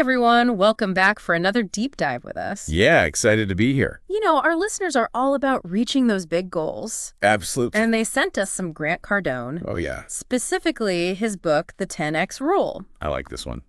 everyone. Welcome back for another deep dive with us. Yeah, excited to be here. You know, our listeners are all about reaching those big goals. Absolutely. And they sent us some Grant Cardone. Oh, yeah. Specifically, his book, The 10X Rule. I like this one.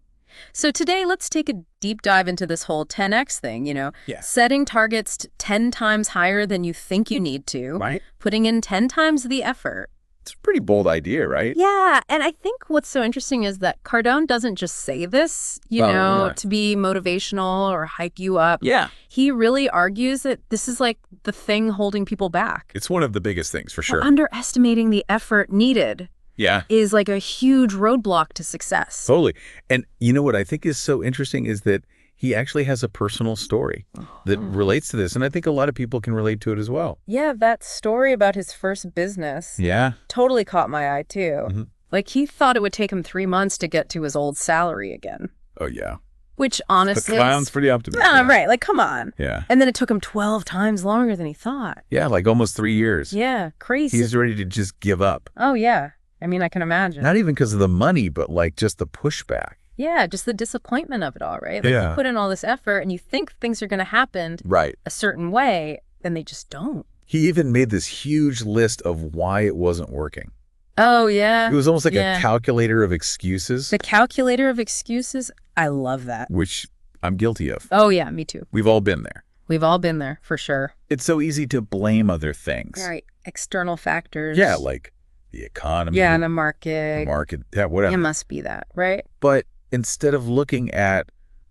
So today, let's take a deep dive into this whole 10X thing, Yeah. setting targets 10 times higher than you think you need to, Right? putting in 10 times the effort. It's a pretty bold idea, right? Yeah, and I think what's so interesting is that Cardone doesn't just say this, Yeah. to be motivational or hype you up. Yeah. He really argues that this is like the thing holding people back. It's one of the biggest things, for sure. Underestimating the effort needed Yeah. is like a huge roadblock to success. Totally. And you know what I think is so interesting is that he actually has a personal story that relates to this. And I think a lot of people can relate to it as well. Yeah, that story about his first business Yeah. totally caught my eye, too. Mhm. Like, he thought it would take him 3 months to get to his old salary again, Oh, yeah. which The honestly... clown's pretty optimistic. Right, like, come on. Yeah. And then it took him 12 times longer than he thought. Yeah, like almost 3 years. Yeah, crazy. He's ready to just give up. Oh, yeah. I mean, I can imagine. Not even because of the money, but like just the pushback. Yeah, just the disappointment of it all, right? Like, Yeah. you put in all this effort and you think things are going to happen Right. a certain way, and they just don't. He even made this huge list of why it wasn't working. Oh, yeah. It was almost like Yeah. a calculator of excuses, The calculator of excuses, I love that. which I'm guilty of. Oh, yeah, me too. We've all been there. We've all been there, for sure. It's so easy to blame other things. Right. External factors. Yeah, like the economy, Yeah, and the the market. market, yeah, whatever. It must be that, right? But instead of looking at,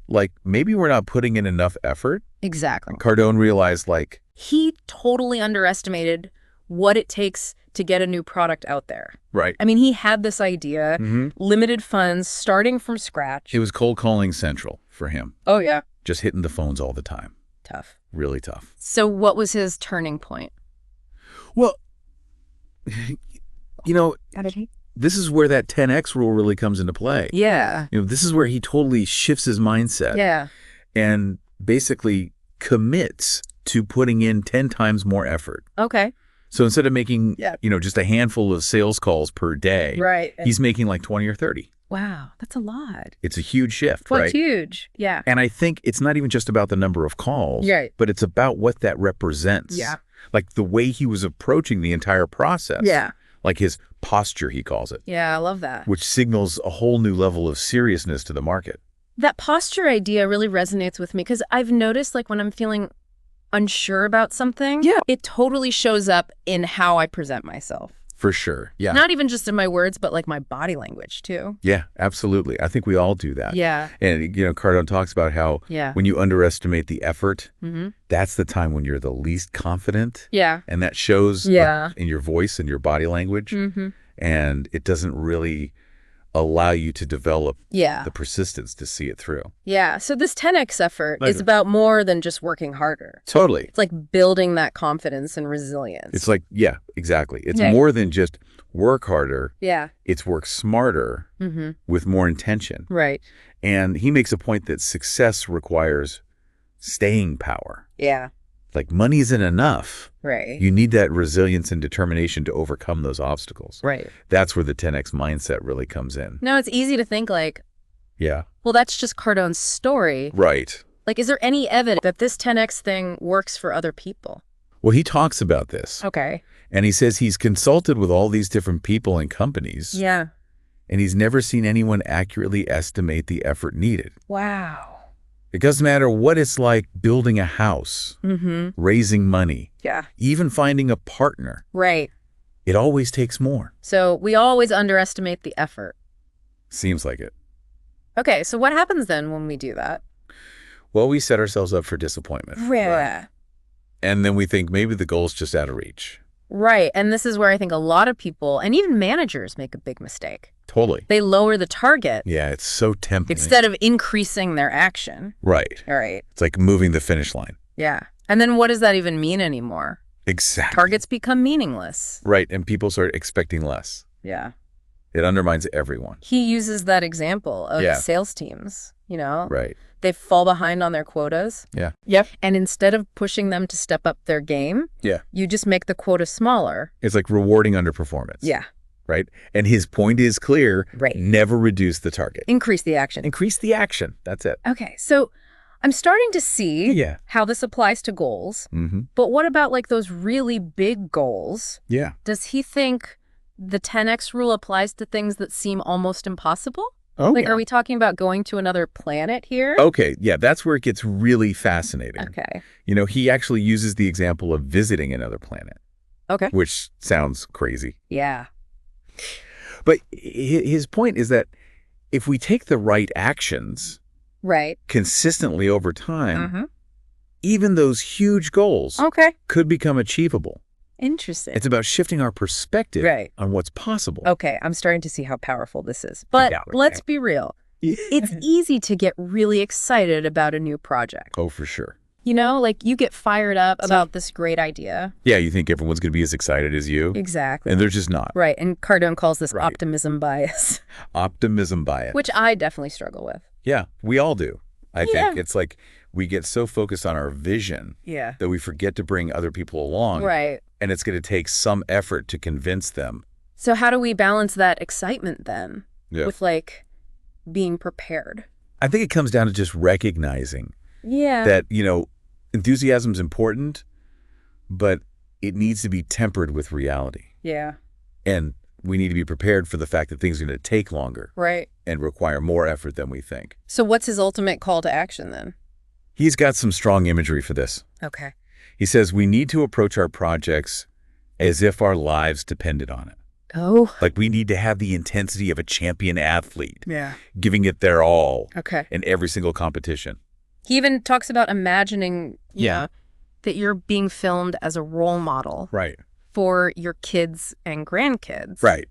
like, maybe we're not putting in enough effort, Exactly. Cardone realized, like, He totally underestimated what it takes to get a new product out there. right. I mean, he had this idea, limited funds, starting from scratch. It was cold calling central for him, Oh, yeah. just hitting the phones all the time. Tough. Really tough. So what was his turning point? Well, you know, How did he? this is where that 10X rule really comes into play. Yeah. This is where he totally shifts his mindset Yeah. and basically commits to putting in 10 times more effort. Okay. So instead of making, Yeah. just a handful of sales calls per day, Right. he's making like 20 or 30. Wow. That's a lot. It's a huge shift, Well, right? it's huge. Yeah. And I think it's not even just about the number of calls, Right. but it's about what that represents. Yeah. Like the way he was approaching the entire process. Yeah. Like his posture, he calls it, Yeah, I love that. which signals a whole new level of seriousness to the market. That posture idea really resonates with me because I've noticed, like, when I'm feeling unsure about something, Yeah. it totally shows up in how I present myself. For sure. Yeah. Not even just in my words, but like my body language too. Yeah, absolutely. I think we all do that. Yeah. And, Cardone talks about how Yeah. when you underestimate the effort, Mm-hmm. that's the time when you're the least confident. Yeah. And that shows Yeah. in your voice and your body language. Mm-hmm. And it doesn't really allow you to develop Yeah. the persistence to see it through. Yeah. So this 10X effort Like- is about more than just working harder. Totally. It's like building that confidence and resilience. It's like, yeah, exactly. It's Yeah. more than just work harder. Yeah. It's work smarter Mm-hmm. with more intention. Right. And he makes a point that success requires staying power. Yeah. Like money isn't enough. Right. You need that resilience and determination to overcome those obstacles. Right. That's where the 10X mindset really comes in. Now it's easy to think like, Yeah. well, that's just Cardone's story. Right. Like, is there any evidence that this 10X thing works for other people? Well, he talks about this. Okay. And he says he's consulted with all these different people and companies. Yeah. And he's never seen anyone accurately estimate the effort needed. Wow. It doesn't matter what it's like building a house, Mm-hmm. raising money, Yeah. even finding a partner. Right. It always takes more. So we always underestimate the effort. Seems like it. Okay. So what happens then when we do that? Well, we set ourselves up for disappointment. Right. And then we think maybe the goal's just out of reach. Right. And this is where I think a lot of people and even managers make a big mistake. Totally. They lower the target Yeah, it's so tempting. instead of increasing their action. Right. All right. It's like moving the finish line. Yeah. And then what does that even mean anymore? Exactly. Targets become meaningless. Right. And people start expecting less. Yeah. It undermines everyone. He uses that example of Yeah. sales teams, Right. They fall behind on their quotas. Yeah. Yep. And instead of pushing them to step up their game, Yeah. you just make the quota smaller. It's like rewarding underperformance. Yeah. right? And his point is clear. Right. Never reduce the target. Increase the action. Increase the action. That's it. Okay, so I'm starting to see Yeah. how this applies to goals. Mm-hmm. But what about like those really big goals? Yeah. Does he think the 10x rule applies to things that seem almost impossible? Oh, Like, yeah. are we talking about going to another planet here? Okay, yeah, that's where it gets really fascinating. Okay. He actually uses the example of visiting another planet, Okay. which sounds crazy. Yeah. But his point is that if we take the right actions Right. consistently over time, Mm-hmm. even those huge goals Okay. could become achievable. Interesting. It's about shifting our perspective Right. on what's possible. Okay, I'm starting to see how powerful this is. But Yeah, let's okay. be real. It's easy to get really excited about a new project. Oh, for sure. Like you get fired up about this great idea. Yeah, you think everyone's going to be as excited as you, Exactly. and they're just not. Right. And Cardone calls this Right. optimism bias, Optimism bias. which I definitely struggle with. Yeah, we all do. I think Yeah. it's like we get so focused on our vision Yeah. that we forget to bring other people along. Right. And it's going to take some effort to convince them. So how do we balance that excitement then Yeah. with like being prepared? I think it comes down to just recognizing Yeah. that, enthusiasm's important, but it needs to be tempered with reality. Yeah. And we need to be prepared for the fact that things are going to take longer Right. and require more effort than we think. So what's his ultimate call to action then? He's got some strong imagery for this. Okay. He says we need to approach our projects as if our lives depended on it. Oh. Like we need to have the intensity of a champion athlete, Yeah. giving it their all Okay. in every single competition. He even talks about imagining Yeah. that you're being filmed as a role model Right. for your kids and grandkids. Right.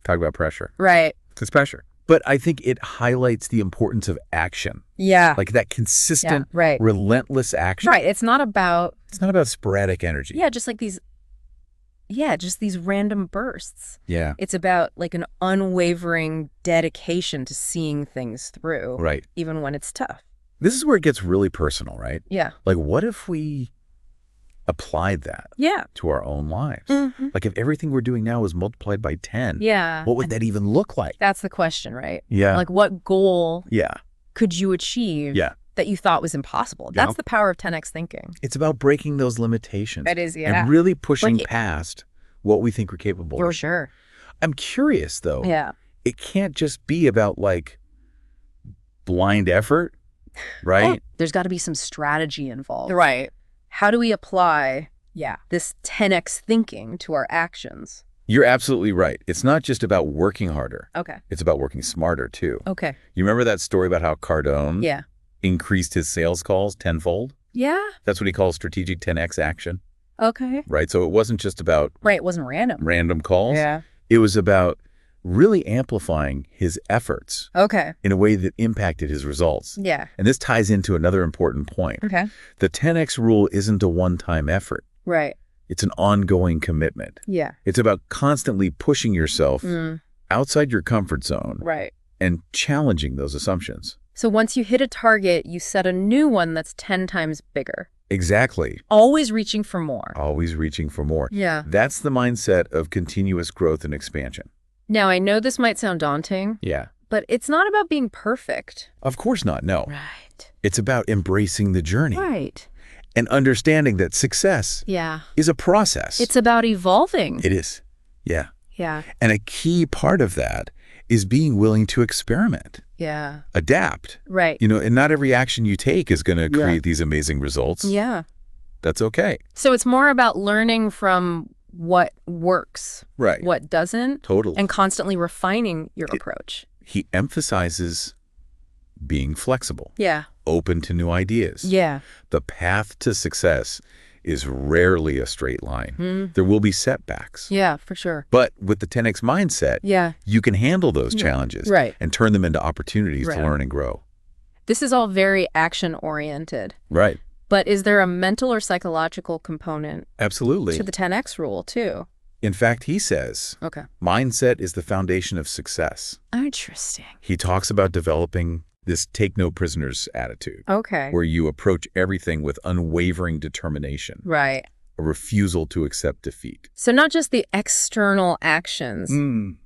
Talk about pressure. Right. It's pressure. But I think it highlights the importance of action, Yeah. like that consistent, Yeah, right. relentless action. Right. It's not about, It's not about sporadic energy. just like just these random bursts. Yeah. It's about like an unwavering dedication to seeing things through, Right. even when it's tough. This is where it gets really personal, right? Yeah. Like, what if we applied that Yeah. to our own lives? Mhm. Like, if everything we're doing now was multiplied by 10, Yeah. what would that even look like? That's the question, right? Yeah. Like what goal Yeah. could you achieve Yeah. that you thought was impossible? Yeah. That's the power of 10x thinking. It's about breaking those limitations. That is, And really pushing Like- past what we think we're capable For of. sure. I'm curious, though. Yeah. It can't just be about, like, blind effort, right? There's got to be some strategy involved. Right. How do we apply this 10x thinking to our actions? You're absolutely right. It's not just about working harder. Okay. It's about working smarter, too. Okay. You remember that story about how Cardone Yeah. increased his sales calls tenfold? Yeah. That's what he calls strategic 10x action, Okay. right? So it wasn't just about Right. It wasn't random. random calls. Yeah. It was about really amplifying his efforts Okay. in a way that impacted his results. Yeah. And this ties into another important point. Okay. The 10x rule isn't a one-time effort. Right. It's an ongoing commitment. Yeah. It's about constantly pushing yourself Mm. outside your comfort zone Right. and challenging those assumptions. So once you hit a target, you set a new one that's 10 times bigger. Exactly. Always reaching for more. Always reaching for more. Yeah. That's the mindset of continuous growth and expansion. Now, I know this might sound daunting, Yeah. but it's not about being perfect. Of course not. No. Right. It's about embracing the journey Right. and understanding that success Yeah. is a process. It's about evolving. It is. Yeah. Yeah. And a key part of that is being willing to experiment, Yeah. adapt. Right. And not every action you take is going to Yeah. create these amazing results. Yeah. That's okay. So it's more about learning from what works, Right. what doesn't, Totally. and constantly refining your approach. He emphasizes being flexible, Yeah. open to new ideas. Yeah. The path to success is rarely a straight line. Mm. There will be setbacks. Yeah, for sure. But with the 10X mindset, Yeah. you can handle those Yeah. challenges Right. and turn them into opportunities Right. to learn and grow. This is all very action-oriented. Right. But is there a mental or psychological component Absolutely. to the 10X rule, too? In fact, he says, Okay. mindset is the foundation of success. Interesting. He talks about developing this take no prisoners attitude, Okay. where you approach everything with unwavering determination. Right. a refusal to accept defeat. So not just the external actions,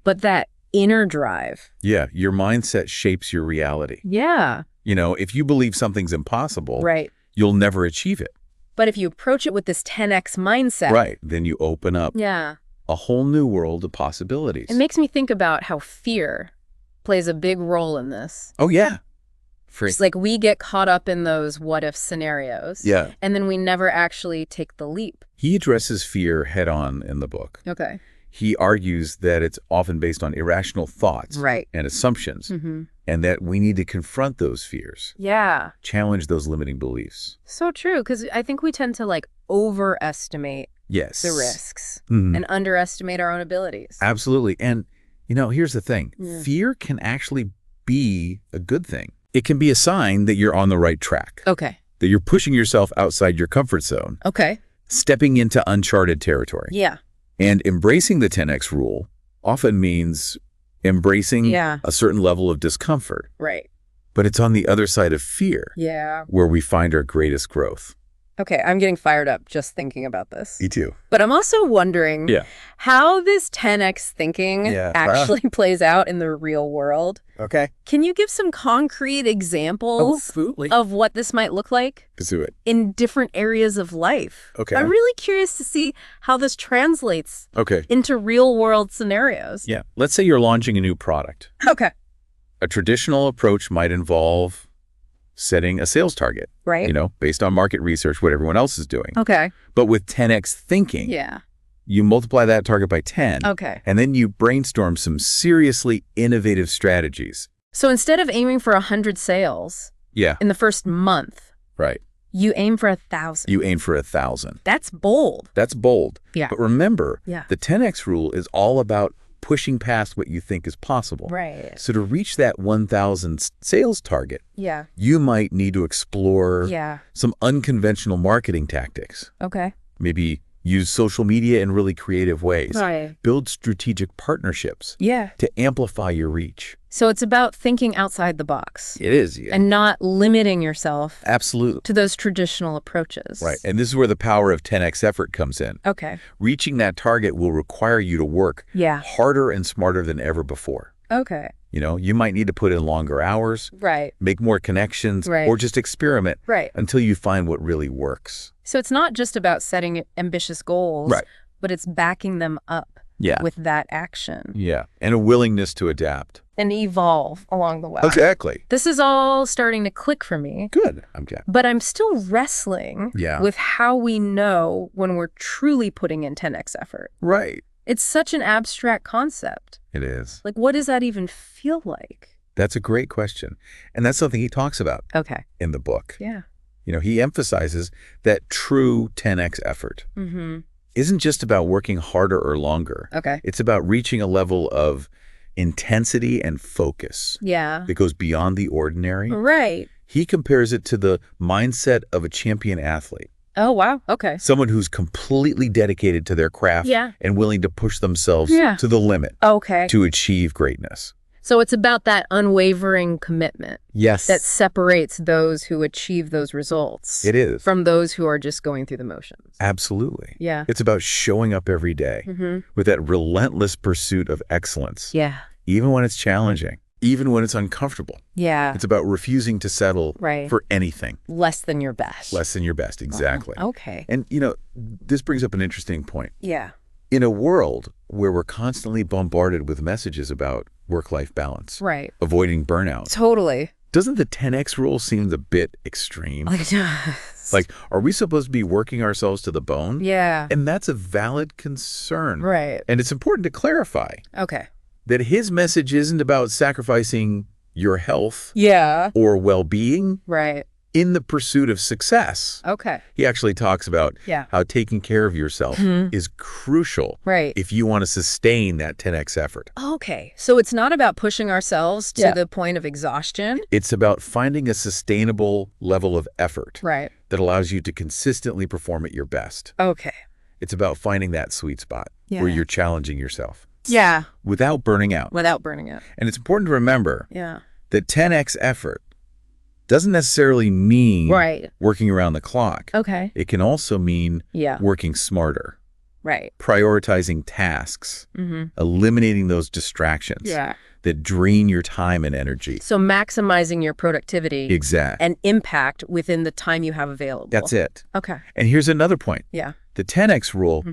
but that inner drive. Yeah, your mindset shapes your reality. Yeah. You know, if you believe something's impossible, Right. you'll never achieve it. But if you approach it with this 10x mindset. Right. Then you open up Yeah. a whole new world of possibilities. It makes me think about how fear plays a big role in this. Oh, yeah. It's like we get caught up in those what-if scenarios. Yeah. And then we never actually take the leap. He addresses fear head on in the book. Okay. He argues that it's often based on irrational thoughts Right. and assumptions, and that we need to confront those fears, Yeah. challenge those limiting beliefs. So true, because I think we tend to like overestimate Yes. the risks and underestimate our own abilities. Absolutely. And, you know, here's the thing. Yeah. Fear can actually be a good thing. It can be a sign that you're on the right track, Okay. that you're pushing yourself outside your comfort zone, Okay. stepping into uncharted territory. Yeah. And embracing the 10X rule often means embracing Yeah. a certain level of discomfort. Right. But it's on the other side of fear Yeah. where we find our greatest growth. Okay, I'm getting fired up just thinking about this. Me too. But I'm also wondering how this 10x thinking actually plays out in the real world. Okay. Can you give some concrete examples of what this might look like Let's do it. in different areas of life? Okay. I'm really curious to see how this translates into real world scenarios. Yeah. Let's say you're launching a new product. Okay. A traditional approach might involve setting a sales target, Right. you know, based on market research, what everyone else is doing. Okay. But with 10X thinking, Yeah. you multiply that target by 10. Okay. And then you brainstorm some seriously innovative strategies. So instead of aiming for 100 sales Yeah. in the first month, Right. you aim for 1,000. You aim for 1,000. That's bold. That's bold. Yeah. But remember, Yeah. the 10X rule is all about pushing past what you think is possible. Right. So to reach that 1,000 sales target, Yeah. you might need to explore Yeah. some unconventional marketing tactics. Okay. Maybe use social media in really creative ways. Right. Build strategic partnerships Yeah. to amplify your reach. So it's about thinking outside the box It is, yeah. and not limiting yourself Absolutely. to those traditional approaches. Right. And this is where the power of 10X effort comes in. Okay. Reaching that target will require you to work Yeah. harder and smarter than ever before. Okay. You know, you might need to put in longer hours, Right. make more connections, Right. or just experiment Right. until you find what really works. So it's not just about setting ambitious goals, Right. but it's backing them up with that action Yeah. And a willingness to adapt. and evolve along the way. Exactly. This is all starting to click for me. Good. I'm glad. But I'm still wrestling with how we know when we're truly putting in 10x effort. Right. It's such an abstract concept. It is. Like, what does that even feel like? That's a great question. And that's something he talks about in the book. Yeah. You know, he emphasizes that true 10X effort isn't just about working harder or longer. Okay. It's about reaching a level of intensity and focus Yeah. that goes beyond the ordinary. Right. He compares it to the mindset of a champion athlete, Oh, wow. Okay. someone who's completely dedicated to their craft and willing to push themselves to the limit Okay. to achieve greatness. So it's about that unwavering commitment Yes. that separates those who achieve those results It is. from those who are just going through the motions. Absolutely. Yeah. It's about showing up every day with that relentless pursuit of excellence, Yeah. even when it's challenging, even when it's uncomfortable. Yeah. It's about refusing to settle for anything Less than your best. less than your best. Exactly. Okay. And, you know, this brings up an interesting point. Yeah. In a world where we're constantly bombarded with messages about work-life balance, Right. avoiding burnout, Totally. doesn't the 10X rule seem a bit extreme? Like, are we supposed to be working ourselves to the bone? Yeah. And that's a valid concern. Right. And it's important to clarify Okay. that his message isn't about sacrificing your health Yeah. or well-being Right. in the pursuit of success. Okay. He actually talks about how taking care of yourself is crucial Right. if you want to sustain that 10X effort. Okay. So it's not about pushing ourselves to the point of exhaustion. It's about finding a sustainable level of effort Right. that allows you to consistently perform at your best. Okay. It's about finding that sweet spot where you're challenging yourself Yeah. without burning out. Without burning out. And it's important to remember Yeah. that 10X effort doesn't necessarily mean Right. working around the clock. Okay. It can also mean Yeah. working smarter, Right. prioritizing tasks, eliminating those distractions Yeah. that drain your time and energy. So maximizing your productivity Exactly. and impact within the time you have available. That's it. Okay. And here's another point. Yeah. The 10X rule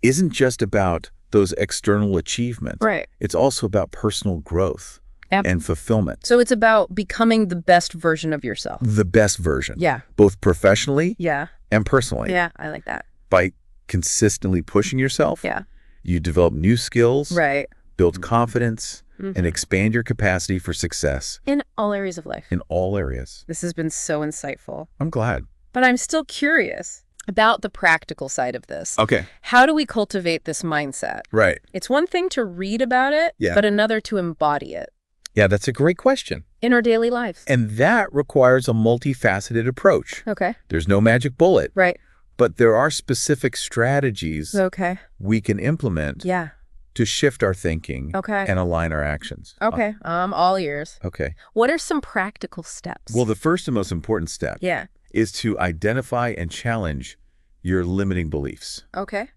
isn't just about those external achievements. Right. It's also about personal growth and fulfillment. So it's about becoming the best version of yourself. The best version. Yeah. Both professionally Yeah. and personally. Yeah, I like that. By consistently pushing yourself, Yeah. you develop new skills, Right. build confidence, and expand your capacity for success In all areas of life. in all areas. This has been so insightful. I'm glad. But I'm still curious about the practical side of this. Okay. How do we cultivate this mindset? Right. It's one thing to read about it, Yeah. but another to embody it Yeah, that's a great question. in our daily lives. And that requires a multifaceted approach. Okay. There's no magic bullet, Right. but there are specific strategies Okay. we can implement Yeah. to shift our thinking Okay. and align our actions. Okay. I'm all ears. Okay. What are some practical steps? Well, the first and most important step yeah. is to identify and challenge your limiting beliefs. Okay.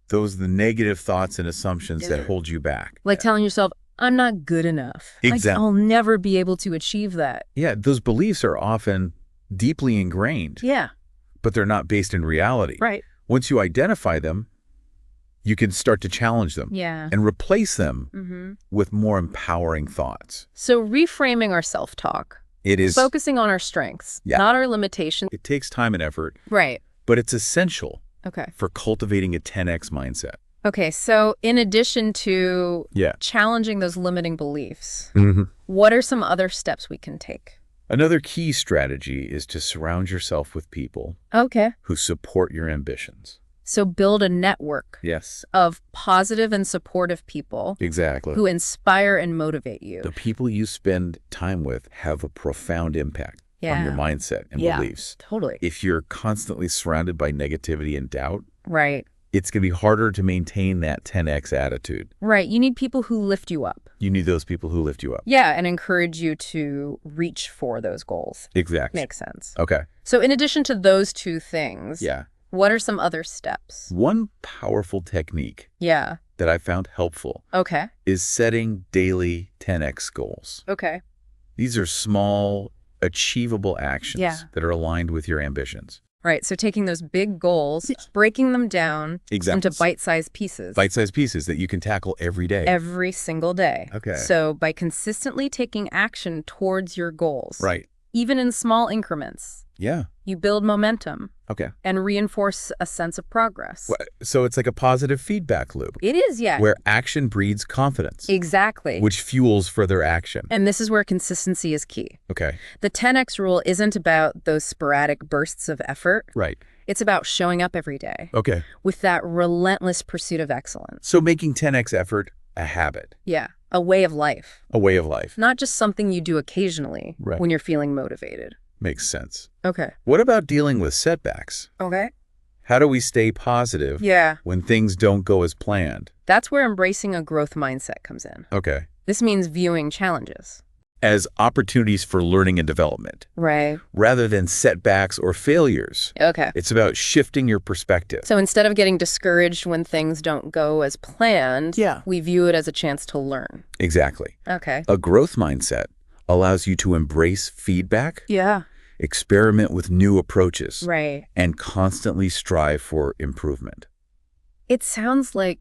Those are the negative thoughts and assumptions that hold you back. Like telling yourself, I'm not good enough. Exactly. I'll never be able to achieve that. Yeah, those beliefs are often deeply ingrained, Yeah. but they're not based in reality. Right. Once you identify them, you can start to challenge them Yeah. and replace them with more empowering thoughts. So reframing our self-talk, It is, focusing on our strengths, Yeah. not our limitations. it takes time and effort, Right. but it's essential Okay. for cultivating a 10X mindset. Okay. So in addition to Yeah. challenging those limiting beliefs, what are some other steps we can take? Another key strategy is to surround yourself with people Okay. who support your ambitions. So build a network Yes, of positive and supportive people exactly. who inspire and motivate you. The people you spend time with have a profound impact on your mindset and beliefs. Totally. If you're constantly surrounded by negativity and doubt, Right. it's going to be harder to maintain that 10X attitude. Right. You need people who lift you up. You need those people who lift you up. Yeah, and encourage you to reach for those goals. Exactly. Makes sense. Okay. So in addition to those two things, Yeah. what are some other steps? One powerful technique Yeah. that I found helpful Okay. is setting daily 10X goals. Okay. These are small, achievable actions that are aligned with your ambitions. Right. So taking those big goals, breaking them down into bite-sized pieces. Bite-sized pieces that you can tackle every day. Every single day. Okay. So by consistently taking action towards your goals, Right. even in small increments, Yeah. you build momentum Okay. and reinforce a sense of progress. So it's like a positive feedback loop It is, yeah. where action breeds confidence, Exactly. which fuels further action. And this is where consistency is key. Okay. The 10X rule isn't about those sporadic bursts of effort. Right. It's about showing up every day Okay. with that relentless pursuit of excellence. So making 10X effort a habit, Yeah, a way of life, a way of life. not just something you do occasionally Right. when you're feeling motivated. Makes sense. Okay. What about dealing with setbacks? Okay. How do we stay positive Yeah. when things don't go as planned? That's where embracing a growth mindset comes in. Okay. This means viewing challenges. As opportunities for learning and development, Right. rather than setbacks or failures. Okay. It's about shifting your perspective. So instead of getting discouraged when things don't go as planned, we view it as a chance to learn. Exactly. Okay. A growth mindset allows you to embrace feedback, Yeah. experiment with new approaches, Right. and constantly strive for improvement. It sounds like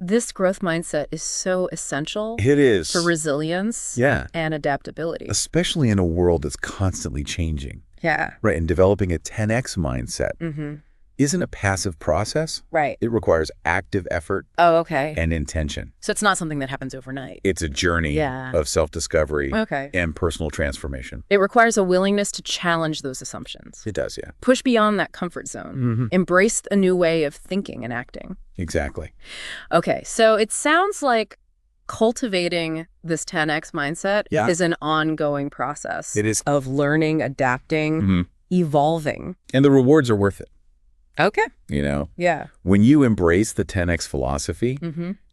this growth mindset is so essential It is. for resilience and adaptability. Especially in a world that's constantly changing. Yeah. Right. And developing a 10X mindset Mm-hmm. isn't a passive process. Right. It requires active effort Oh, okay. and intention. So it's not something that happens overnight. It's a journey Yeah. of self-discovery Okay. and personal transformation. It requires a willingness to challenge those assumptions. It does, yeah. Push beyond that comfort zone. Mm-hmm. Embrace a new way of thinking and acting. Exactly. Okay, so it sounds like cultivating this 10X mindset is an ongoing process. It is. Of learning, adapting, evolving. And the rewards are worth it. Okay. You know, Yeah. when you embrace the 10X philosophy,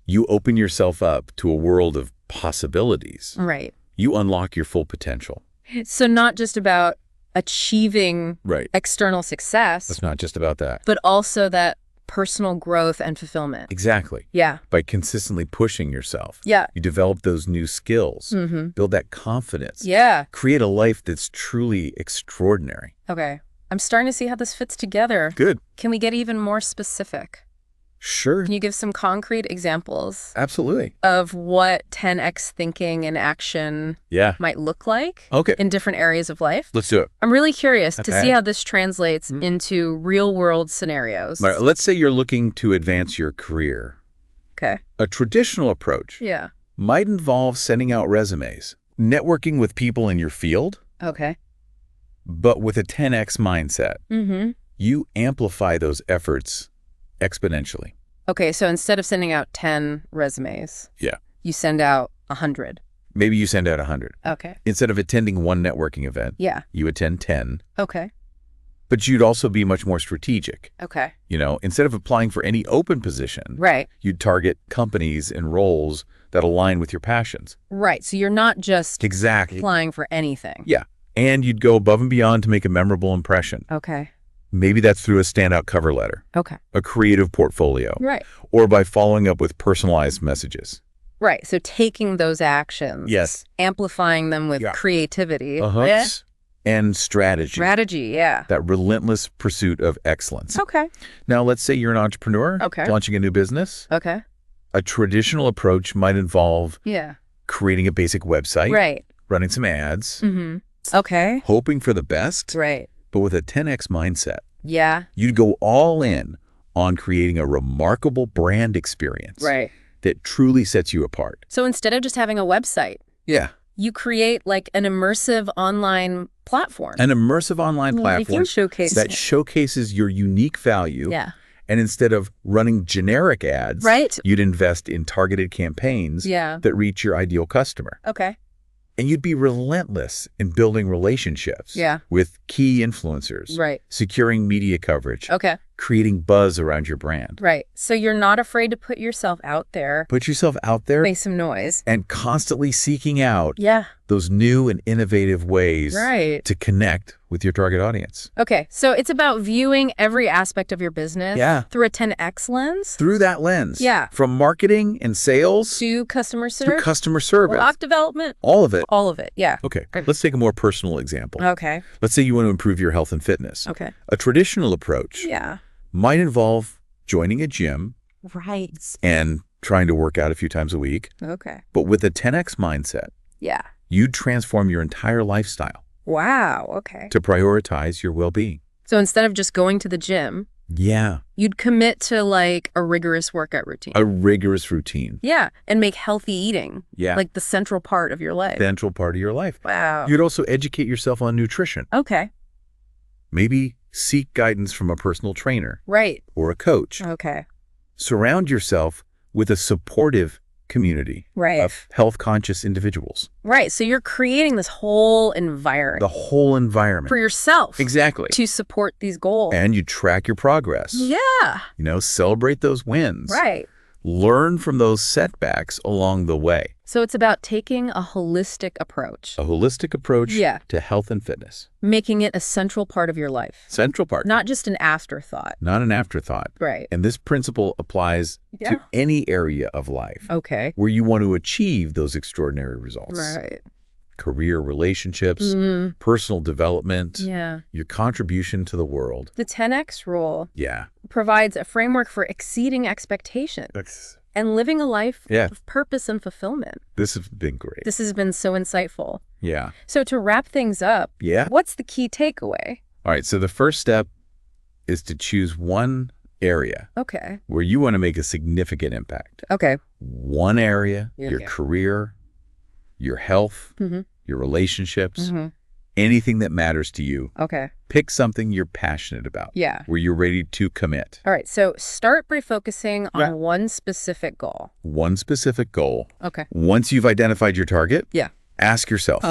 you open yourself up to a world of possibilities. Right. You unlock your full potential. So not just about achieving external success. It's not just about that. But also that personal growth and fulfillment. Exactly. Yeah. By consistently pushing yourself. Yeah. You develop those new skills. Build that confidence. Yeah. Create a life that's truly extraordinary. Okay. I'm starting to see how this fits together. Good. Can we get even more specific? Sure. Can you give some concrete examples? Absolutely. Of what 10x thinking and action might look like in different areas of life? Let's do it. I'm really curious to see how this translates into real-world scenarios. All right, let's say you're looking to advance your career. Okay. A traditional approach might involve sending out resumes, networking with people in your field, but with a 10x mindset. You amplify those efforts exponentially. Okay, so instead of sending out 10 resumes, you send out 100. Maybe you send out 100. Okay. Instead of attending one networking event, you attend 10. Okay. But you'd also be much more strategic. Okay. You know, instead of applying for any open position, you'd target companies and roles that align with your passions. Right, so you're not just applying for anything. Yeah, and you'd go above and beyond to make a memorable impression. Okay. Maybe that's through a standout cover letter. Okay. A creative portfolio. Right. Or by following up with personalized messages. Right. So taking those actions. Yes. Amplifying them with creativity. And strategy. Strategy, That relentless pursuit of excellence. Okay. Now, let's say you're an entrepreneur. Launching a new business. Okay. A traditional approach might involve creating a basic website. Right. Running some ads. Okay. Hoping for the best. Right. But with a 10x mindset. Yeah. You'd go all in on creating a remarkable brand experience. Right. That truly sets you apart. So instead of just having a website. You create like an immersive online platform. An immersive online platform that showcases your unique value. And instead of running generic ads, you'd invest in targeted campaigns that reach your ideal customer. Okay. And you'd be relentless in building relationships with key influencers, securing media coverage, creating buzz around your brand. Right. So you're not afraid to put yourself out there. Put yourself out there. Make some noise. And constantly seeking out those new and innovative ways to connect with your target audience. Okay. So it's about viewing every aspect of your business through a 10x lens? Through that lens. From marketing and sales to customer service. To customer service. Product development. All of it. All of it. Yeah. Okay. Let's take a more personal example. Okay. Let's say you want to improve your health and fitness. Okay. A traditional approach might involve joining a gym. And trying to work out a few times a week. Okay. But with a 10x mindset. You'd transform your entire lifestyle. Wow. Okay. To prioritize your well-being. So instead of just going to the gym. You'd commit to like a rigorous workout routine. A rigorous routine. And make healthy eating. Like the central part of your life. Central part of your life. Wow. You'd also educate yourself on nutrition. Okay. Maybe seek guidance from a personal trainer. Right. Or a coach. Okay. Surround yourself with a supportive community of health-conscious individuals. Right. So you're creating this whole environment. The whole environment. For yourself. Exactly. To support these goals. And you track your progress. Yeah. You know, celebrate those wins. Right. Learn from those setbacks along the way. So it's about taking a holistic approach. A holistic approach to health and fitness. Making it a central part of your life. Central part. Not just an afterthought. Not an afterthought. Right. And this principle applies to any area of life. Okay. Where you want to achieve those extraordinary results. Right. Career, relationships, personal development, your contribution to the world. The 10X rule provides a framework for exceeding expectations and living a life of purpose and fulfillment. This has been great. This has been so insightful. Yeah. So to wrap things up, what's the key takeaway? All right. So the first step is to choose one area where you want to make a significant impact. Okay. One area, your career, your health, your relationships, anything that matters to you. Okay. Pick something you're passionate about. Yeah. Where you're ready to commit. All right. So start by focusing on one specific goal. One specific goal. Okay. Once you've identified your target, ask yourself,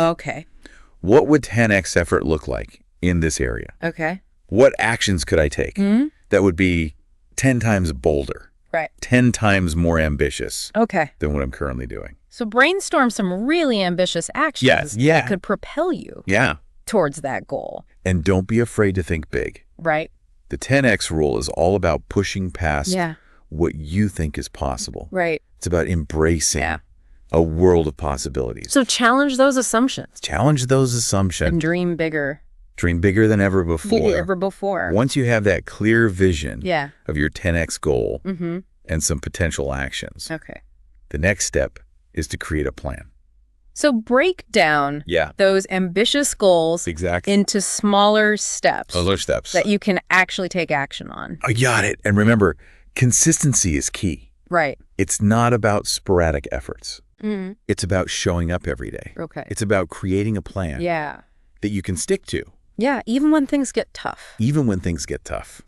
what would 10x effort look like in this area? Okay. What actions could I take that would be 10 times bolder? 10 times more ambitious than what I'm currently doing. So brainstorm some really ambitious actions that could propel you towards that goal. And don't be afraid to think big. Right. The 10X rule is all about pushing past what you think is possible. Right. It's about embracing a world of possibilities. So challenge those assumptions. Challenge those assumptions. And dream bigger. Dream bigger than ever before. Once you have that clear vision of your 10X goal and some potential actions, the next step is to create a plan. So break down those ambitious goals into smaller steps. That you can actually take action on. I got it. And remember, consistency is key. Right. It's not about sporadic efforts. It's about showing up every day. It's about creating a plan that you can stick to. Yeah, even when things get tough.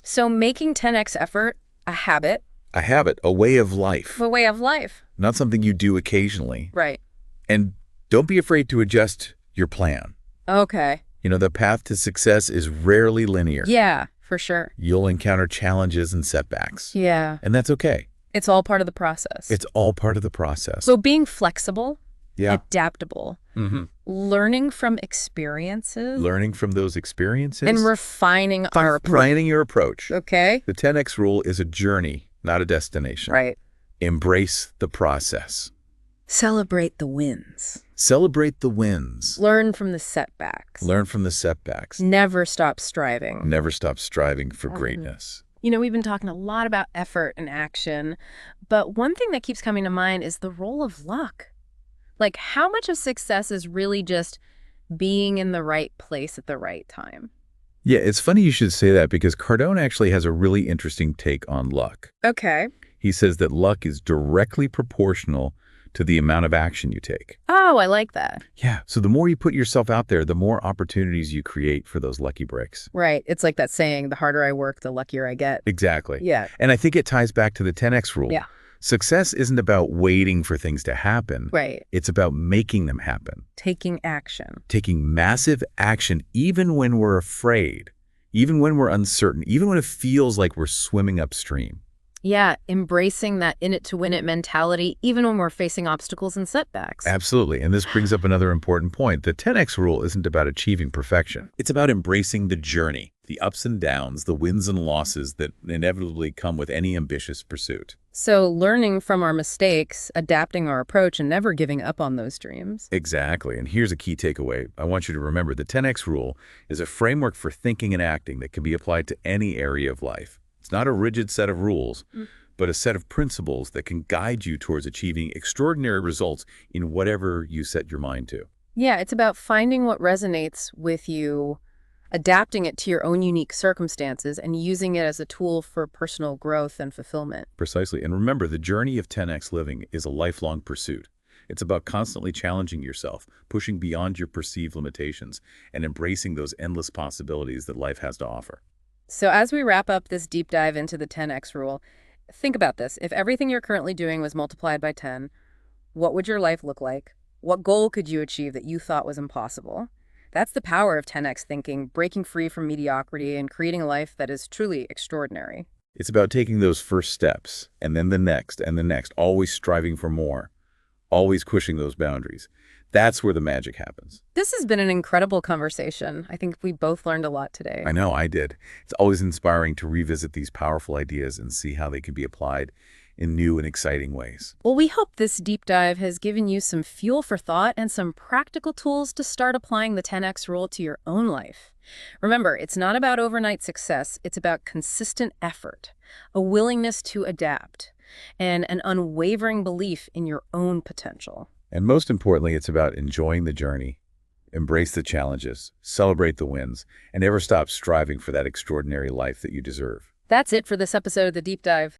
So making 10X effort a habit. A habit, a way of life. A way of life. Not something you do occasionally. Right. And don't be afraid to adjust your plan. Okay. You know, the path to success is rarely linear. Yeah, for sure. You'll encounter challenges and setbacks. Yeah. And that's okay. It's all part of the process. It's all part of the process. So being flexible, adaptable, learning from experiences. Learning from those experiences. And refining our approach. Refining your approach. Okay. The 10X rule is a journey, not a destination. Right. Embrace the process. Celebrate the wins. Celebrate the wins. Learn from the setbacks. Learn from the setbacks. Never stop striving. Never stop striving for greatness. You know, we've been talking a lot about effort and action, but one thing that keeps coming to mind is the role of luck. Like, how much of success is really just being in the right place at the right time? Yeah, it's funny you should say that because Cardone actually has a really interesting take on luck. Okay. He says that luck is directly proportional to the amount of action you take. Oh, I like that. Yeah. So the more you put yourself out there, the more opportunities you create for those lucky breaks. Right. It's like that saying, the harder I work, the luckier I get. Exactly. Yeah. And I think it ties back to the 10X rule. Yeah. Success isn't about waiting for things to happen. Right. It's about making them happen. Taking action. Taking massive action even when we're afraid, even when we're uncertain, even when it feels like we're swimming upstream. Yeah, embracing that in-it-to-win-it mentality, even when we're facing obstacles and setbacks. Absolutely. And this brings up another important point. The 10X rule isn't about achieving perfection. It's about embracing the journey, the ups and downs, the wins and losses that inevitably come with any ambitious pursuit. So learning from our mistakes, adapting our approach, and never giving up on those dreams. Exactly. And here's a key takeaway. I want you to remember the 10X rule is a framework for thinking and acting that can be applied to any area of life. It's not a rigid set of rules, but a set of principles that can guide you towards achieving extraordinary results in whatever you set your mind to. Yeah, it's about finding what resonates with you, adapting it to your own unique circumstances, and using it as a tool for personal growth and fulfillment. Precisely. And remember, the journey of 10X living is a lifelong pursuit. It's about constantly challenging yourself, pushing beyond your perceived limitations, and embracing those endless possibilities that life has to offer. So as we wrap up this deep dive into the 10X rule, think about this. If everything you're currently doing was multiplied by 10, what would your life look like? What goal could you achieve that you thought was impossible? That's the power of 10X thinking, breaking free from mediocrity and creating a life that is truly extraordinary. It's about taking those first steps, and then the next, and the next, always striving for more, always pushing those boundaries. That's where the magic happens. This has been an incredible conversation. I think we both learned a lot today. I know, I did. It's always inspiring to revisit these powerful ideas and see how they can be applied in new and exciting ways. Well, we hope this deep dive has given you some fuel for thought and some practical tools to start applying the 10X rule to your own life. Remember, it's not about overnight success. It's about consistent effort, a willingness to adapt, and an unwavering belief in your own potential. And most importantly, it's about enjoying the journey, embrace the challenges, celebrate the wins, and never stop striving for that extraordinary life that you deserve. That's it for this episode of The Deep Dive.